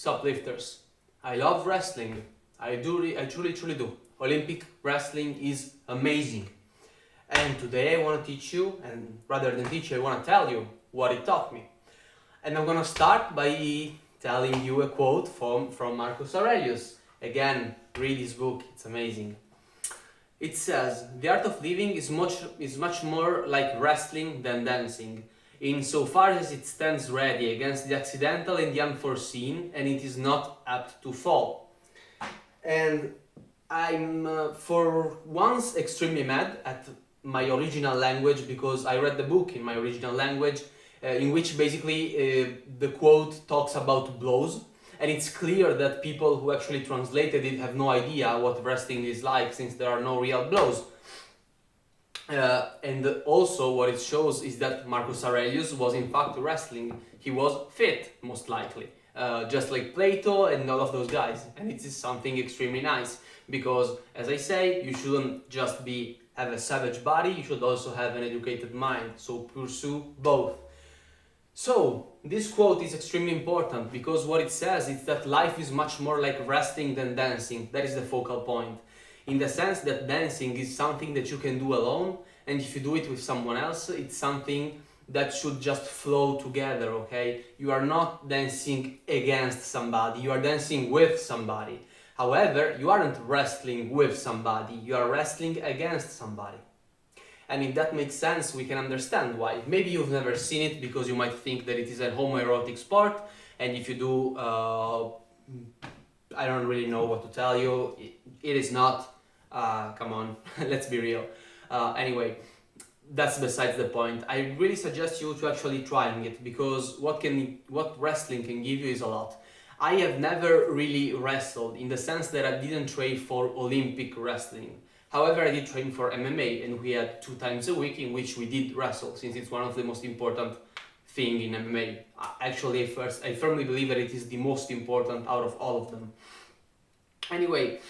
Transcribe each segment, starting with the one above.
shoplifters. I love wrestling. I truly do. Olympic wrestling is amazing. And today I want to teach you, and rather than teach you, I want to tell you what it taught me. And I'm gonna start by telling you a quote from Marcus Aurelius. Again, read his book, it's amazing. It says, "The art of living is much more like wrestling than dancing, insofar as it stands ready against the accidental and the unforeseen, and it is not apt to fall." And I'm for once extremely mad at my original language, because I read the book in my original language, in which basically the quote talks about blows. And it's clear that people who actually translated it have no idea what wrestling is like, since there are no real blows. And also what it shows is that Marcus Aurelius was in fact wrestling. He was fit, most likely, just like Plato and all of those guys. And it is something extremely nice, because as I say, you shouldn't just have a savage body, you should also have an educated mind. So pursue both. So, this quote is extremely important, because what it says is that life is much more like wrestling than dancing. That is the focal point. In the sense that dancing is something that you can do alone, and if you do it with someone else, it's something that should just flow together, okay? You are not dancing against somebody, you are dancing with somebody. However, you aren't wrestling with somebody, you are wrestling against somebody. And if that makes sense, we can understand why. Maybe you've never seen it, because you might think that it is a homoerotic sport, and if you do, I don't really know what to tell you. It is not. Come on, let's be real. Anyway, that's besides the point. I really suggest you to actually trying it, because what wrestling can give you is a lot. I have never really wrestled, in the sense that I didn't train for Olympic wrestling. However, I did train for MMA, and we had 2 times a week in which we did wrestle, since it's one of the most important thing in MMA. Actually, I firmly believe that it is the most important out of all of them. Anyway,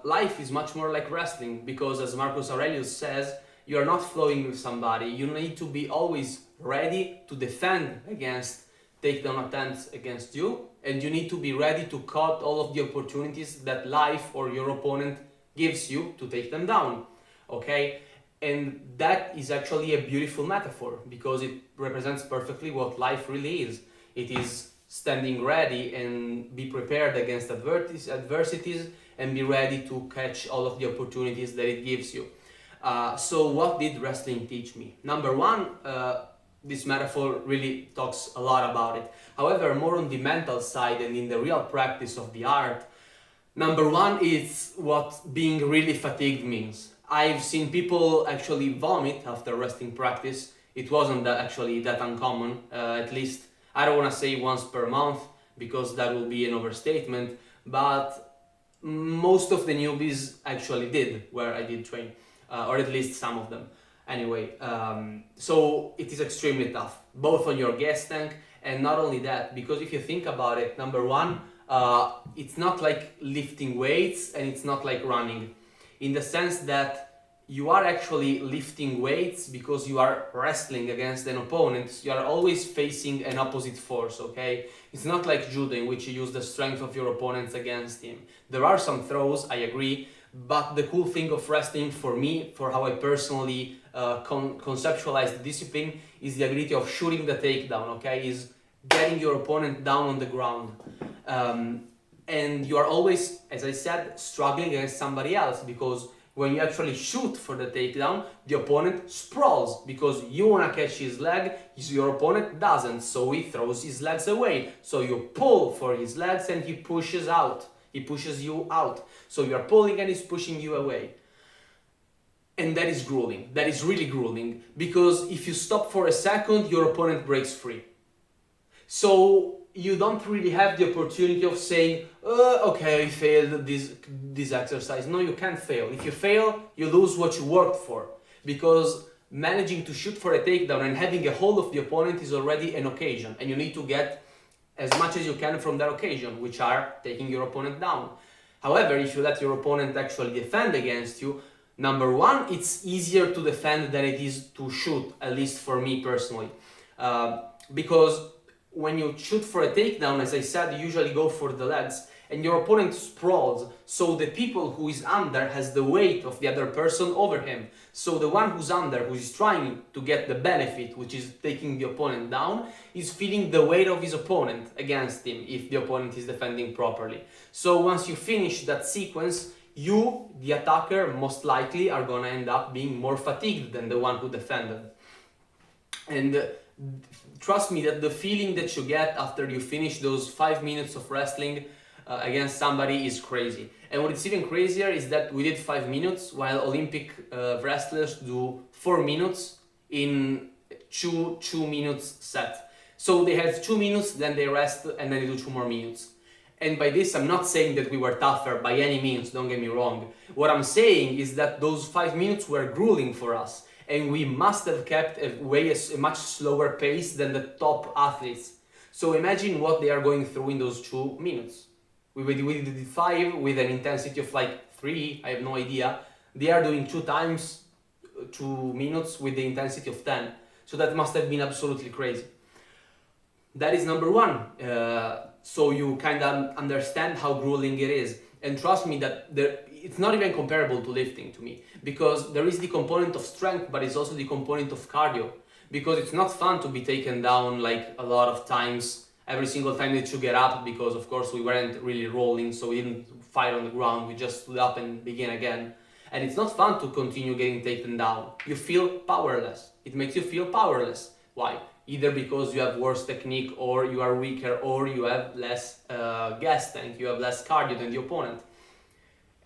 life is much more like wrestling, because as Marcus Aurelius says, you are not flowing with somebody. You need to be always ready to defend against takedown attempts against you, and you need to be ready to cut all of the opportunities that life or your opponent gives you to take them down, okay? And that is actually a beautiful metaphor, because it represents perfectly what life really is. It is standing ready and be prepared against adversities, and be ready to catch all of the opportunities that it gives you. So what did wrestling teach me? Number one, this metaphor really talks a lot about it. However, more on the mental side and in the real practice of the art, number one is what being really fatigued means. I've seen people actually vomit after wrestling practice. It wasn't actually that uncommon, at least I don't want to say once per month, because that will be an overstatement, but most of the newbies actually did where I did train, or at least some of them. Anyway, so it is extremely tough, both on your gas tank, and not only that, because if you think about it, number one, it's not like lifting weights, and it's not like running, in the sense that you are actually lifting weights because you are wrestling against an opponent. You are always facing an opposite force, okay? It's not like judo, in which you use the strength of your opponents against him. There are some throws, I agree, but the cool thing of wrestling for me, for how I personally conceptualize the discipline, is the ability of shooting the takedown, okay? Is getting your opponent down on the ground. And you are always, as I said, struggling against somebody else, because when you actually shoot for the takedown, the opponent sprawls, because you want to catch his leg, your opponent doesn't, so he throws his legs away. So you pull for his legs and he pushes out. He pushes you out. So you are pulling and he's pushing you away. And that is grueling. That is really grueling, because if you stop for a second, your opponent breaks free. So you don't really have the opportunity of saying, okay, I failed this exercise. No, you can't fail. If you fail, you lose what you worked for, because managing to shoot for a takedown and having a hold of the opponent is already an occasion, and you need to get as much as you can from that occasion, which are taking your opponent down. However, if you let your opponent actually defend against you, number one, it's easier to defend than it is to shoot, at least for me personally, because when you shoot for a takedown, as I said, you usually go for the legs, and your opponent sprawls, so the people who is under has the weight of the other person over him. So the one who's under, who is trying to get the benefit, which is taking the opponent down, is feeling the weight of his opponent against him if the opponent is defending properly. So once you finish that sequence, you, the attacker, most likely are gonna end up being more fatigued than the one who defended. And trust me that the feeling that you get after you finish those 5 minutes of wrestling against somebody is crazy. And what's even crazier is that we did 5 minutes while Olympic wrestlers do 4 minutes in two minutes set. So they have 2 minutes, then they rest, and then they do 2 more minutes. And by this, I'm not saying that we were tougher by any means, don't get me wrong. What I'm saying is that those 5 minutes were grueling for us, and we must have kept a much slower pace than the top athletes. So imagine what they are going through in those 2 minutes. We did 5 with an intensity of like 3, I have no idea. They are doing 2 times 2 minutes with the intensity of 10. So that must have been absolutely crazy. That is number one. So you kind of understand how grueling it is. And trust me that it's not even comparable to lifting to me, because there is the component of strength, but it's also the component of cardio. Because it's not fun to be taken down like a lot of times, every single time that you get up, because of course we weren't really rolling, so we didn't fight on the ground, we just stood up and begin again. And it's not fun to continue getting taken down. You feel powerless. It makes you feel powerless. Why? Either because you have worse technique, or you are weaker, or you have less gas tank, you have less cardio than the opponent.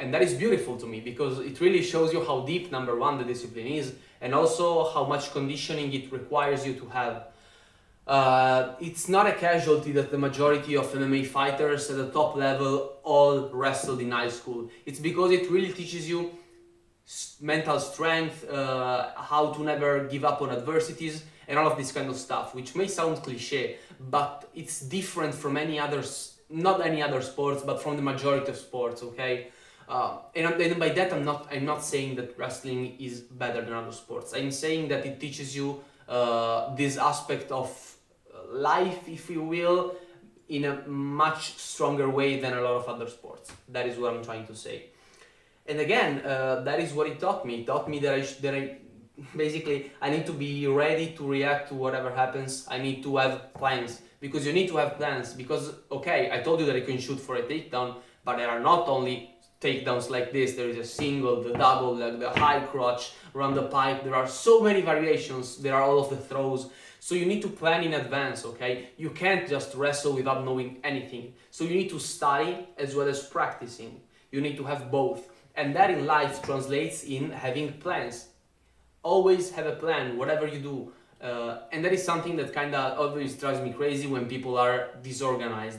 And that is beautiful to me, because it really shows you how deep, number one, the discipline is, and also how much conditioning it requires you to have. It's not a casualty that the majority of MMA fighters at the top level all wrestled in high school. It's because it really teaches you mental strength, how to never give up on adversities, and all of this kind of stuff, which may sound cliche, but it's different from any others, not any other sports, but from the majority of sports, okay? And by that I'm not saying that wrestling is better than other sports. I'm saying that it teaches you this aspect of life, if you will, in a much stronger way than a lot of other sports. That is what I'm trying to say. And again, that is what it taught me. It taught me that I need to be ready to react to whatever happens. I need to have plans, because you need to have plans. Because, okay, I told you that you can shoot for a takedown, but there are not only takedowns like this. There is a single, the double, like the high crotch, run the pipe. There are so many variations. There are all of the throws. So you need to plan in advance, okay? You can't just wrestle without knowing anything. So you need to study as well as practicing. You need to have both. And that in life translates in having plans. Always have a plan, whatever you do. And that is something that kind of always drives me crazy when people are disorganized.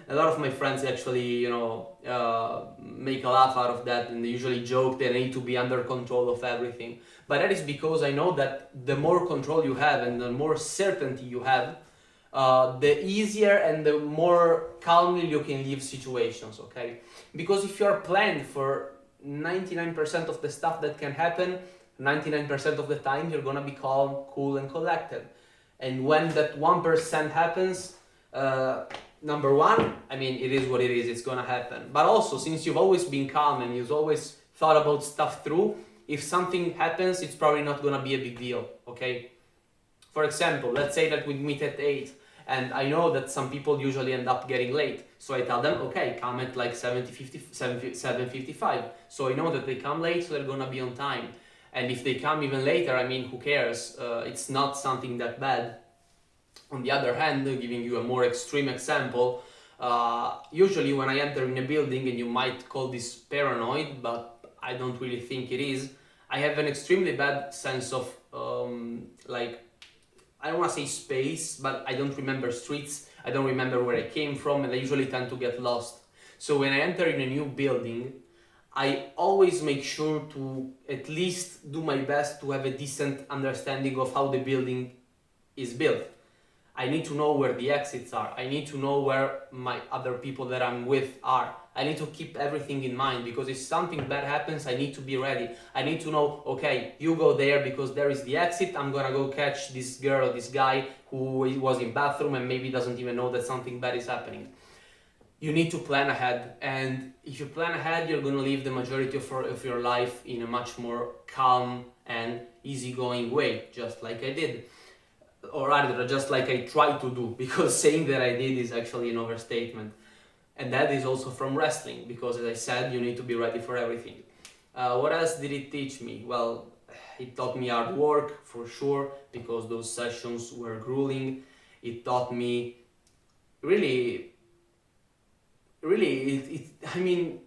A lot of my friends actually, make a laugh out of that, and they usually joke they need to be under control of everything. But that is because I know that the more control you have and the more certainty you have, the easier and the more calmly you can live situations, okay? Because if you are planned for 99% of the stuff that can happen, 99% of the time you're gonna be calm, cool, and collected. And when that 1% happens, number one, I mean, it is what it is, it's gonna happen. But also, since you've always been calm and you've always thought about stuff through, if something happens, it's probably not gonna be a big deal, okay? For example, let's say that we meet at 8, and I know that some people usually end up getting late. So I tell them, okay, come at like 7:55. So I know that they come late, so they're gonna be on time. And if they come even later, I mean, who cares? It's not something that bad. On the other hand, giving you a more extreme example, usually when I enter in a building, and you might call this paranoid, but I don't really think it is, I have an extremely bad sense of, I don't want to say space, but I don't remember streets, I don't remember where I came from, and I usually tend to get lost. So when I enter in a new building, I always make sure to at least do my best to have a decent understanding of how the building is built. I need to know where the exits are. I need to know where my other people that I'm with are. I need to keep everything in mind, because if something bad happens, I need to be ready. I need to know, okay, you go there because there is the exit. I'm gonna go catch this girl or this guy who was in bathroom and maybe doesn't even know that something bad is happening. You need to plan ahead, and if you plan ahead, you're going to live the majority of your life in a much more calm and easygoing way, just like I did, or rather just like I tried to do, because saying that I did is actually an overstatement. And that is also from wrestling, because as I said, you need to be ready for everything. What else did it teach me? Well, it taught me hard work for sure, because those sessions were grueling. It taught me really, I mean,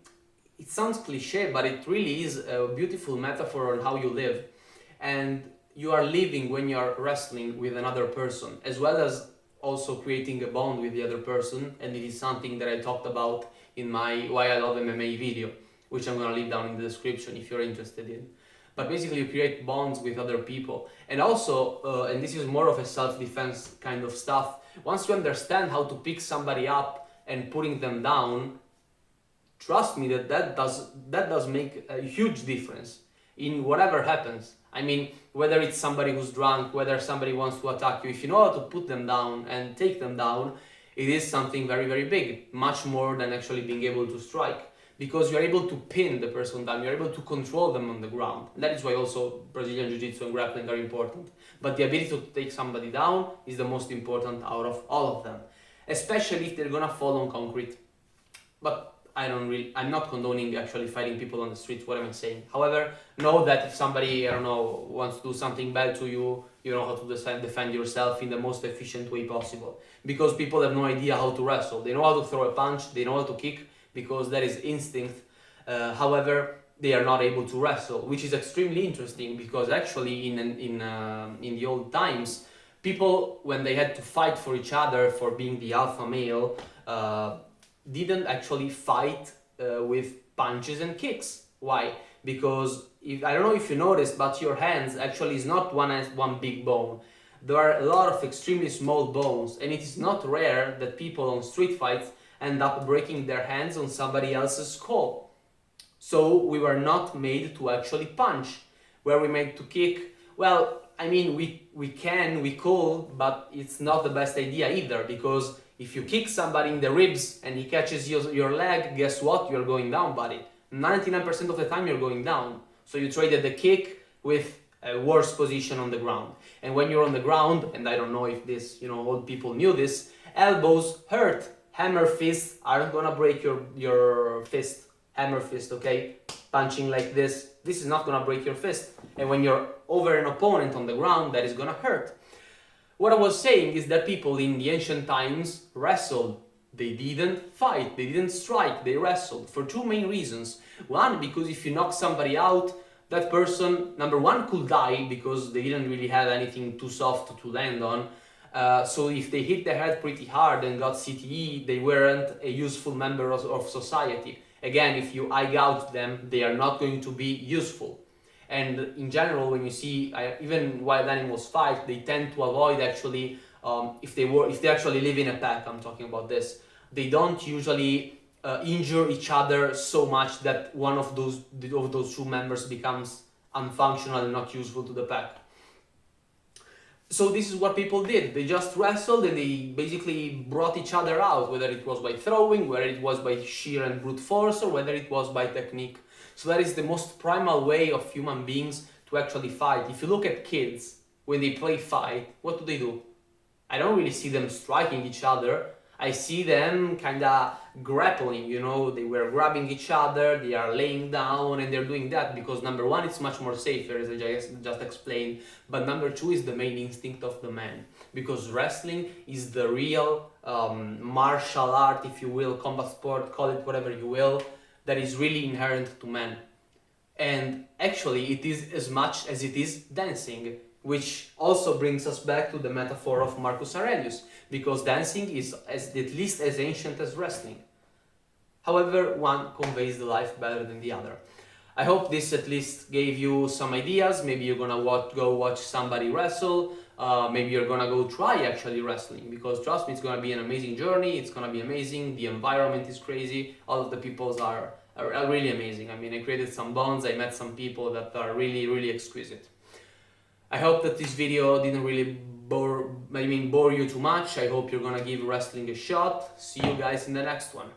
it sounds cliche, but it really is a beautiful metaphor on how you live. And you are living when you are wrestling with another person, as well as also creating a bond with the other person. And it is something that I talked about in my Why I Love MMA video, which I'm gonna leave down in the description if you're interested in. But basically, you create bonds with other people. And also, and this is more of a self-defense kind of stuff, once you understand how to pick somebody up and putting them down, trust me that does make a huge difference in whatever happens. I mean, whether it's somebody who's drunk, whether somebody wants to attack you, if you know how to put them down and take them down, it is something very, very big, much more than actually being able to strike, because you're able to pin the person down, you're able to control them on the ground. And that is why also Brazilian Jiu-Jitsu and grappling are important. But the ability to take somebody down is the most important out of all of them, especially if they're gonna fall on concrete. But I'm not condoning actually fighting people on the streets, what am I saying? However, know that if somebody, I don't know, wants to do something bad to you, you know how to defend yourself in the most efficient way possible. Because people have no idea how to wrestle. They know how to throw a punch, they know how to kick, because that is instinct. However, they are not able to wrestle, which is extremely interesting, because actually in the old times, people, when they had to fight for each other for being the alpha male, didn't actually fight with punches and kicks. Why? Because I don't know if you noticed, but your hands actually is not one big bone. There are a lot of extremely small bones, and it is not rare that people on street fights end up breaking their hands on somebody else's skull. So we were not made to actually punch. Were we made to kick? Well, I mean, we could, but it's not the best idea either, because if you kick somebody in the ribs and he catches your leg, guess what? You're going down, buddy. 99% of the time you're going down. So you traded the kick with a worse position on the ground. And when you're on the ground, and I don't know if this, old people knew this, elbows hurt. Hammer fists aren't gonna break your fist. Hammer fist, okay? Punching like this is not gonna break your fist. And when you're over an opponent on the ground, that is gonna hurt. What I was saying is that people in the ancient times wrestled. They didn't fight, they didn't strike, they wrestled for two main reasons. One, because if you knock somebody out, that person, number one, could die because they didn't really have anything too soft to land on. So if they hit their head pretty hard and got CTE, they weren't a useful member of society. Again, if you eye gouge them, they are not going to be useful. And in general, when you see even wild animals fight, they tend to avoid actually, if they actually live in a pack, I'm talking about this, they don't usually injure each other so much that one of those two members becomes unfunctional and not useful to the pack. So this is what people did. They just wrestled and they basically brought each other out, whether it was by throwing, whether it was by sheer and brute force, or whether it was by technique. So that is the most primal way of human beings to actually fight. If you look at kids, when they play fight, what do? I don't really see them striking each other. I see them kinda grappling, they were grabbing each other, they are laying down, and they're doing that because number one, it's much more safer, as I just explained, but number two is the main instinct of the man, because wrestling is the real martial art, if you will, combat sport, call it whatever you will, that is really inherent to man. And actually, it is as much as it is dancing, which also brings us back to the metaphor of Marcus Aurelius, because dancing is at least as ancient as wrestling. However, one conveys the life better than the other. I hope this at least gave you some ideas. Maybe you're gonna go watch somebody wrestle. Maybe you're gonna go try actually wrestling, because trust me, it's gonna be an amazing journey. It's gonna be amazing. The environment is crazy. All of the peoples are really amazing. I mean, I created some bonds. I met some people that are really, really exquisite. I hope that this video didn't really bore you too much. I hope you're gonna give wrestling a shot. See you guys in the next one.